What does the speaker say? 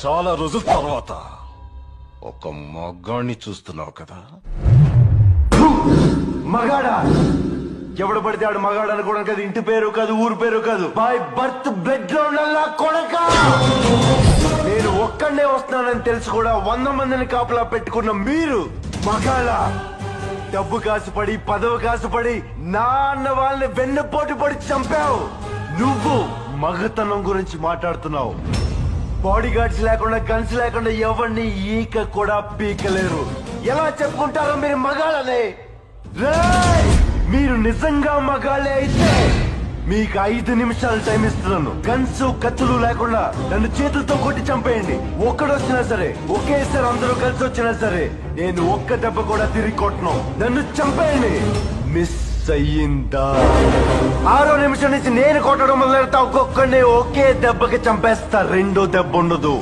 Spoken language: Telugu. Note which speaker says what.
Speaker 1: చాలా రోజుల తర్వాత ఒక మగాణ్ణి చూస్తున్నావు కదా.
Speaker 2: మగాడా? ఎవడు పడితే ఆడు మగాడు అనుకోవడం కాదు, ఇంటి పేరు కాదు, ఊరు పేరు కాదు, బై బర్త్ బ్లడ్ లో ఉన్న కొడక. నేను ఒక్కడే వస్తున్నానని తెలుసు కూడా 100 మందిని కాపలా పెట్టుకున్న మీరు మగాళ్ళ? డబ్బు కాసుపడి, పదవి కాసుపడి నా అన్న వాళ్ళని వెన్నపోటు పడి చంపావు. నువ్వు మగతనం గురించి మాట్లాడుతున్నావు. బాడీ గార్డ్స్ లేకుండా, గన్స్ లేకుండా ఎవరిని ఈక కూడా పీకలేరు. ఎలా చెప్పుకుంటారో మీరు మగాళ్ళనే? రేయ్! మీరు నిజంగా మగాళ్ళే అయితే మీకు 5 నిమిషాలు టైం ఇస్తున్నాను. గన్స్, కత్తులు లేకుండా నన్ను చేతులతో కొట్టి చంపేయండి. ఒక్కడొచ్చినా సరే, ఒకేసారి అందరూ కలిసి వచ్చినా సరే, నేను ఒక్క దెబ్బ కూడా తిరిగి కొట్టను. నన్ను చంపేయండి. మిస్ అయ్యిందా? 6వ నిమిషం నుంచి నేను కొట్టడం మొదలెడతా. ఒక్కొక్కడిని ఒకే దెబ్బకి చంపేస్తా. రెండో దెబ్బ ఉండదు.